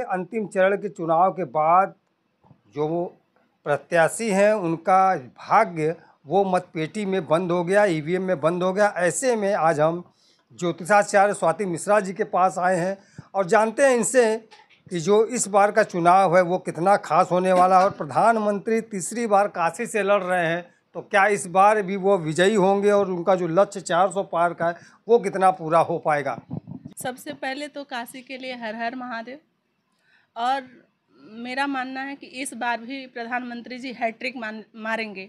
अंतिम चरण के चुनाव के बाद जो प्रत्याशी हैं उनका भाग्य वो मतपेटी में बंद हो गया, ईवीएम में बंद हो गया। ऐसे में आज हम ज्योतिषाचार्य स्वाति मिश्रा जी के पास आए हैं और जानते हैं इनसे कि जो इस बार का चुनाव है वो कितना खास होने वाला है। और प्रधानमंत्री तीसरी बार काशी से लड़ रहे हैं, तो क्या इस बार भी वो विजयी होंगे और उनका जो लक्ष्य 400 पार का है वो कितना पूरा हो पाएगा। सबसे पहले तो काशी के लिए हर हर महादेव। और मेरा मानना है कि इस बार भी प्रधानमंत्री जी हैट्रिक मारेंगे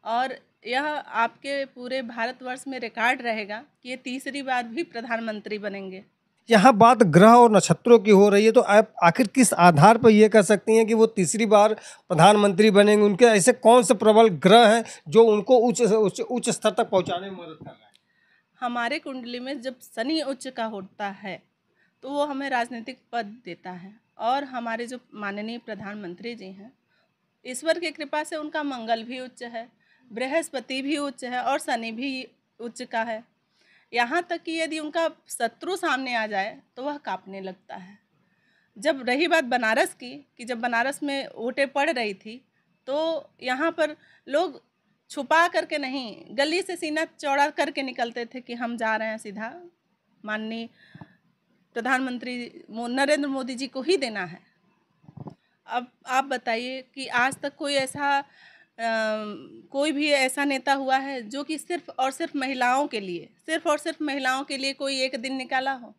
और यह आपके पूरे भारतवर्ष में रिकॉर्ड रहेगा कि ये तीसरी बार भी प्रधानमंत्री बनेंगे। यहाँ बात ग्रह और नक्षत्रों की हो रही है, तो आप आखिर किस आधार पर ये कह सकती हैं कि वो तीसरी बार प्रधानमंत्री बनेंगे? उनके ऐसे कौन से प्रबल ग्रह हैं जो उनको उच्च स्तर तक पहुँचाने में मदद कर रहे हैं? हमारे कुंडली में जब शनि उच्च का होता है तो वो हमें राजनीतिक पद देता है। और हमारे जो माननीय प्रधानमंत्री जी हैं, ईश्वर की कृपा से उनका मंगल भी उच्च है, बृहस्पति भी उच्च है और शनि भी उच्च का है। यहाँ तक कि यदि उनका शत्रु सामने आ जाए तो वह कांपने लगता है। जब रही बात बनारस की, कि जब बनारस में वोटें पड़ रही थी तो यहाँ पर लोग छुपा करके नहीं, गली से सीना चौड़ा करके निकलते थे कि हम जा रहे हैं सीधा माननीय प्रधानमंत्री नरेंद्र मोदी जी को ही देना है। अब आप बताइए कि आज तक कोई भी ऐसा नेता हुआ है जो कि सिर्फ और सिर्फ महिलाओं के लिए कोई एक दिन निकाला हो?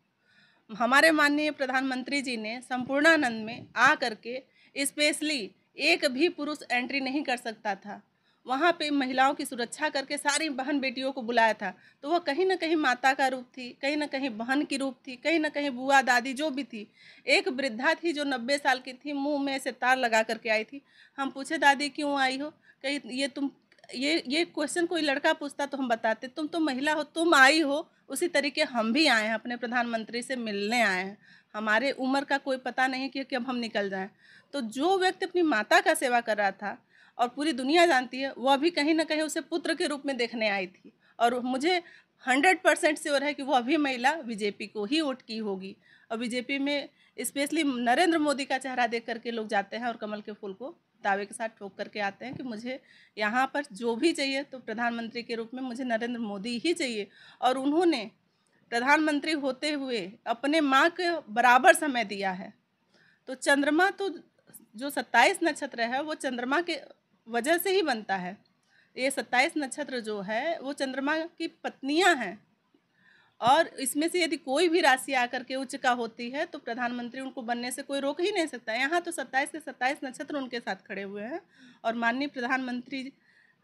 हमारे माननीय प्रधानमंत्री जी ने संपूर्णानंद में आ करके स्पेशली एक भी पुरुष एंट्री नहीं कर सकता था, वहाँ पे महिलाओं की सुरक्षा करके सारी बहन बेटियों को बुलाया था। तो वह कहीं ना कहीं माता का रूप थी, कहीं ना कहीं बहन की रूप थी, कहीं ना कहीं बुआ दादी जो भी थी। एक वृद्धा थी जो 90 साल की थी, मुंह में से तार लगा करके आई थी। हम पूछे दादी क्यों आई हो, कहीं ये क्वेश्चन कोई लड़का पूछता तो हम बताते तुम तो महिला हो, तुम आई हो। उसी तरीके हम भी आए हैं, अपने प्रधानमंत्री से मिलने आए हैं। हमारे उम्र का कोई पता नहीं कि अब हम निकल जाएं। तो जो व्यक्ति अपनी माता का सेवा कर रहा था और पूरी दुनिया जानती है, वह भी कहीं ना कहीं उसे पुत्र के रूप में देखने आई थी। और मुझे 100% श्योर है कि वह भी महिला बीजेपी को ही वोट की होगी। और बीजेपी में स्पेशली नरेंद्र मोदी का चेहरा देख करके लोग जाते हैं और कमल के फूल को दावे के साथ ठोक करके आते हैं कि मुझे यहाँ पर जो भी चाहिए तो प्रधानमंत्री के रूप में मुझे नरेंद्र मोदी ही चाहिए। और उन्होंने प्रधानमंत्री होते हुए अपने माँ के बराबर समय दिया है। तो चंद्रमा तो जो 27 नक्षत्र है वो चंद्रमा के वजह से ही बनता है। ये 27 नक्षत्र जो है वो चंद्रमा की पत्नियां हैं और इसमें से यदि कोई भी राशि आकर के उच्च का होती है तो प्रधानमंत्री उनको बनने से कोई रोक ही नहीं सकता। यहाँ तो 27 के 27 नक्षत्र उनके साथ खड़े हुए हैं और माननीय प्रधानमंत्री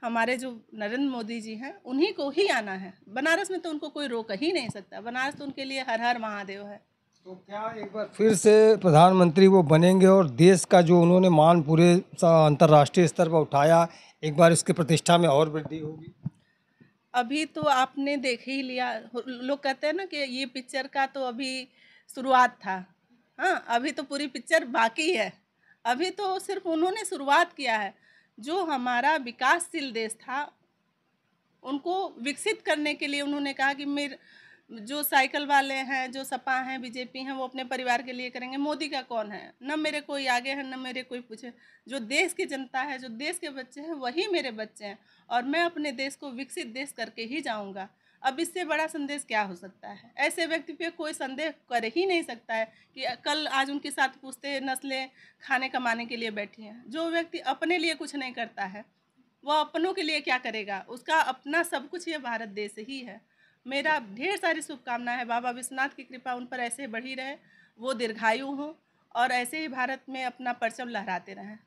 हमारे जो नरेंद्र मोदी जी हैं उन्हीं को ही आना है। बनारस में तो उनको कोई रोक ही नहीं सकता, बनारस तो उनके लिए हर हर महादेव है। तो क्या एक बार फिर से प्रधानमंत्री वो बनेंगे और देश का जो उन्होंने मान पूरे अंतर्राष्ट्रीय स्तर पर उठाया, एक बार इसकी प्रतिष्ठा में और वृद्धि होगी? अभी तो आपने देख ही लिया, लोग कहते हैं ना कि ये पिक्चर का तो अभी शुरुआत था। हाँ, अभी तो पूरी पिक्चर बाकी है। अभी तो सिर्फ उन्होंने शुरुआत किया है। जो हमारा विकासशील देश था उनको विकसित करने के लिए उन्होंने कहा कि मेरे जो साइकिल वाले हैं, जो सपा हैं, बीजेपी हैं, वो अपने परिवार के लिए करेंगे। मोदी का कौन है? न मेरे कोई आगे है न मेरे कोई पीछे। जो देश की जनता है, जो देश के बच्चे हैं, वही मेरे बच्चे हैं और मैं अपने देश को विकसित देश करके ही जाऊंगा। अब इससे बड़ा संदेश क्या हो सकता है? ऐसे व्यक्ति पे कोई संदेह कर ही नहीं सकता है कि कल आज उनके साथ पूछते नस्लें खाने कमाने के लिए बैठी हैं। जो व्यक्ति अपने लिए कुछ नहीं करता है वह अपनों के लिए क्या करेगा? उसका अपना सब कुछ ये भारत देश ही है। मेरा ढेर सारी शुभकामनाएं है। बाबा विश्वनाथ की कृपा उन पर ऐसे बढ़ी रहे, वो दीर्घायु हों और ऐसे ही भारत में अपना परचम लहराते रहें।